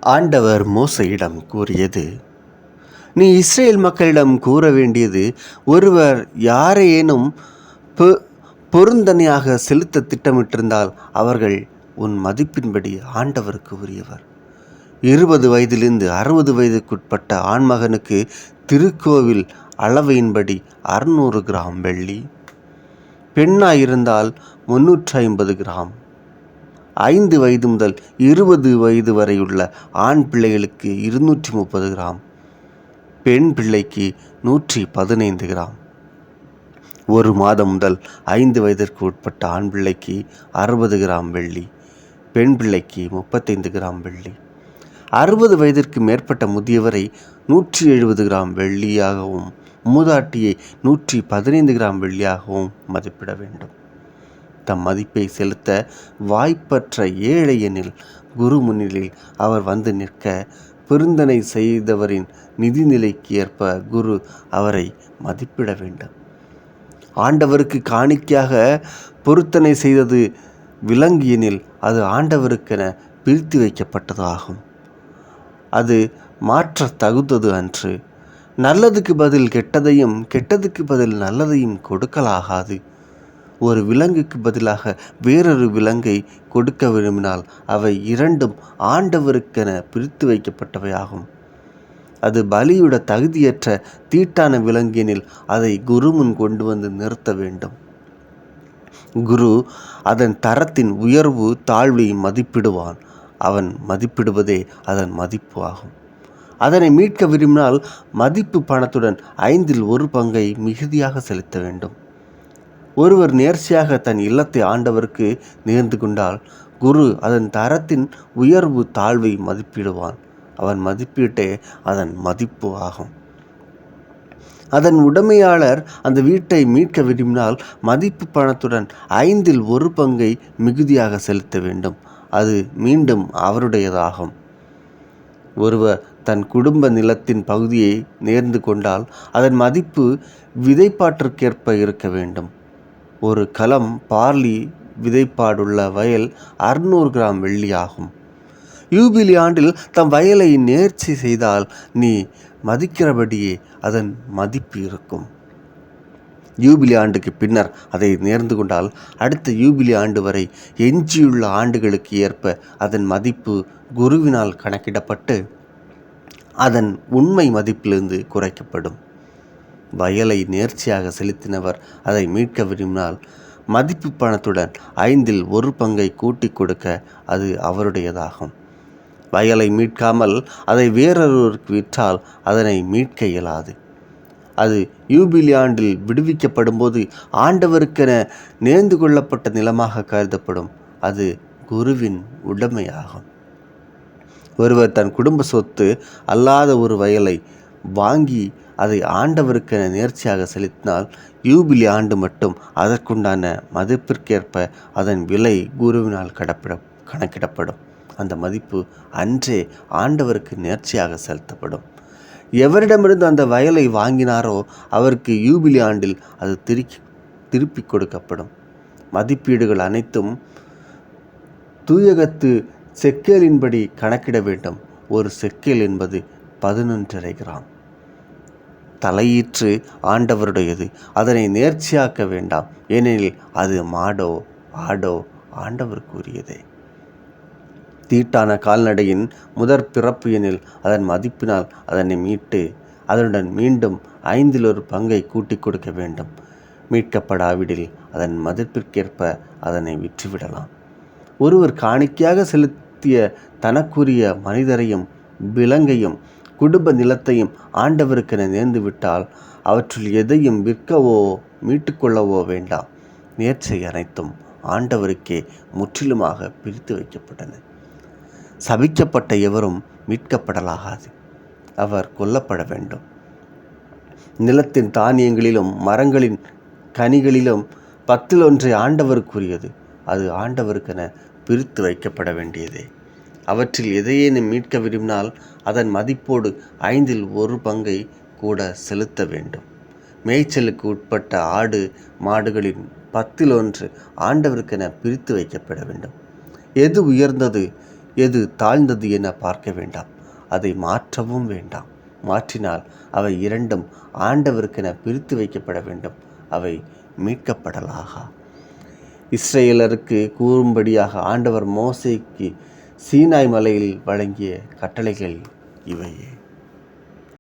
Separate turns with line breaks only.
ஆண்டவர் மோசேயிடம் கூறியது, நீ இஸ்ரேல் மக்களிடம் கூற வேண்டியது, ஒருவர் யாரையேனும் பொருந்தனையாக செலுத்த திட்டமிட்டிருந்தால் அவர்கள் உன் மதிப்பின்படி ஆண்டவருக்கு உரியவர். 20 வயதிலிருந்து 60 வயதுக்குட்பட்ட ஆண்மகனுக்கு திருக்கோவில் அளவையின்படி 600 கிராம் வெள்ளி, பெண்ணாயிருந்தால் 350 கிராம், 5 வயது முதல் 20 வயது வரையுள்ள ஆண் பிள்ளைகளுக்கு 230 கிராம், பெண் பிள்ளைக்கு 115 கிராம், 1 மாதம் முதல் 5 வயதிற்கு உட்பட்ட ஆண் பிள்ளைக்கு 60 கிராம் வெள்ளி, பெண் பிள்ளைக்கு 35 கிராம் வெள்ளி, 60 வயதிற்கு மேற்பட்ட முதியவரை 170 கிராம் வெள்ளியாகவும் மூதாட்டியை 115 கிராம் வெள்ளியாகவும் மதிப்பிட வேண்டும். தம் மதிப்பை செலுத்த வாய்ப்பற்ற ஏழை எனில் குரு முன்னிலையில் அவர் வந்து நிற்க, பெருந்தனை செய்தவரின் நிதிநிலைக்கு ஏற்ப குரு அவரை மதிப்பிட வேண்டும். ஆண்டவருக்கு காணிக்கையாக பொருத்தனை செய்தது விலங்கு எனில் அது ஆண்டவருக்கென பிரித்து வைக்கப்பட்டது ஆகும். அது மாற்ற தகுந்தது அன்று. நல்லதுக்கு பதில் கெட்டதையும் கெட்டதுக்கு பதில் நல்லதையும் கொடுக்கலாகாது. ஒரு விலங்குக்கு பதிலாக வேறொரு விலங்கை கொடுக்க விரும்பினால் அவை இரண்டும் ஆண்டவருக்கென பிரித்து வைக்கப்பட்டவையாகும். அது பலியிட தகுதியற்ற தீட்டான விலங்கினில் அதை குரு முன் கொண்டு வந்து நிறுத்த வேண்டும். குரு அதன் தரத்தின் உயர்வு தாழ்வை மதிப்பிடுவான். அவன் மதிப்பிடுவதே அதன் மதிப்பு ஆகும். அதனை மீட்க விரும்பினால் மதிப்பு பணத்துடன் 1/5 பங்கை மிகுதியாக செலுத்த வேண்டும். ஒருவர் நேர்ச்சியாக தன் இல்லத்தை ஆண்டவருக்கு நேர்ந்து கொண்டால் குரு அதன் தரத்தின் உயர்வு தாழ்வை மதிப்பிடுவான். அவன் மதிப்பீட்டே அதன் மதிப்பு ஆகும். அதன் உடைமையாளர் அந்த வீட்டை மீட்க விரும்பினால் மதிப்பு பணத்துடன் 1/5 பங்கை மிகுதியாக செலுத்த வேண்டும். அது மீண்டும் அவருடையதாகும். ஒருவர் தன் குடும்ப நிலத்தின் பகுதியை நேர்ந்து கொண்டால் அதன் மதிப்பு விதைப்பாட்டிற்கேற்ப இருக்க வேண்டும். ஒரு கலம் பார்லி விதைப்பாடுள்ள வயல் 600 கிராம் வெள்ளி ஆகும். யூபிலி ஆண்டில் தம் வயலை நேர்ச்சி செய்தால் நீ மதிக்கிறபடியே அதன் மதிப்பு இருக்கும். யூபிலி ஆண்டுக்கு பின்னர் அதை நேர்ந்து கொண்டால் அடுத்த யூபிலி ஆண்டு வரை எஞ்சியுள்ள ஆண்டுகளுக்கு ஏற்ப அதன் மதிப்பு குருவினால் கணக்கிடப்பட்டு அதன் உண்மை மதிப்பிலிருந்து குறைக்கப்படும். வயலை நேர்ச்சியாக செலுத்தினவர் அதை மீட்க விரும்பினால் மதிப்பு பணத்துடன் 1/5 பங்கை கூட்டி கொடுக்க அது அவருடையதாகும். வயலை மீட்காமல் அதை வேறொருவருக்கு விற்றால் அதனை மீட்க இயலாது. அது யூபிலி ஆண்டில் விடுவிக்கப்படும் போது ஆண்டவருக்கென நேர்ந்து கொள்ளப்பட்ட நிலமாக கருதப்படும். அது குருவின் உடைமையாகும். ஒருவர் தன் குடும்ப சொத்து அல்லாத ஒரு வயலை வாங்கி அதை ஆண்டவருக்கென நேர்ச்சியாக செலுத்தினால் யூபிலி ஆண்டு மட்டும் அதற்குண்டான மதிப்பிற்கேற்ப அதன் விலை குருவினால் கணக்கிடப்படும். அந்த மதிப்பு அன்றே ஆண்டவருக்கு நேர்ச்சியாக செலுத்தப்படும். எவரிடமிருந்து அந்த வயலை வாங்கினாரோ அவருக்கு யூபிலி ஆண்டில் அது திருப்பி கொடுக்கப்படும். மதிப்பீடுகள் அனைத்தும் தூயகத்து செக்கேலின்படி கணக்கிட வேண்டும். ஒரு செக்கேல் என்பது 11.5 கிராம். தலையீற்று ஆண்டவருடையது. அதனை நேர்ச்சியாக்க வேண்டாம். ஏனெனில் அது மாடோ ஆடோ ஆண்டவருக்குரியதே. தீட்டான கால்நடையின் முதற் பிறப்பு எனில் அதன் மதிப்பினால் அதனை மீட்டு அதனுடன் மீண்டும் 1/5 பங்கை கூட்டி கொடுக்க வேண்டும். மீட்கப்படாவிடில் அதன் மதிப்பிற்கேற்ப அதனை விற்றுவிடலாம். ஒருவர் காணிக்கையாக செலுத்திய தனக்குரிய மனிதரையும் விலங்கையும் குடும்ப நிலத்தையும் ஆண்டவருக்கென நேர்ந்து விட்டால் அவற்றுள் எதையும் விற்கவோ மீட்டுக்கொள்ளவோ வேண்டாம். நேர்ச்சை அனைத்தும் ஆண்டவருக்கே முற்றிலுமாக பிரித்து வைக்கப்பட்டன. சபிக்கப்பட்ட எவரும் மீட்கப்படலாகாது. அவர் கொல்லப்பட வேண்டும். நிலத்தின் தானியங்களிலும் மரங்களின் கனிகளிலும் 10 ஆண்டவருக்குரியது. அது ஆண்டவருக்கென பிரித்து வைக்கப்பட வேண்டியதே. அவற்றில் எதையேனும் மீட்க விரும்பினால் அதன் மதிப்போடு 1/5 பங்கை கூட செலுத்த வேண்டும். மேய்ச்சலுக்கு உட்பட்ட ஆடு மாடுகளின் 10 ஆண்டவருக்கென பிரித்து வைக்கப்பட வேண்டும். எது உயர்ந்தது, எது தாழ்ந்தது என பார்க்க வேண்டாம், அதை மாற்றவும் வேண்டாம். மாற்றினால் அவை இரண்டும் ஆண்டவருக்கென பிரித்து வைக்கப்பட வேண்டும். அவை மீட்கப்படலாகா. இஸ்ரேலருக்கு கூறும்படியாக ஆண்டவர் மோசேக்கு சீனாய் மலையில் வழங்கிய கட்டளைகள் இவையே.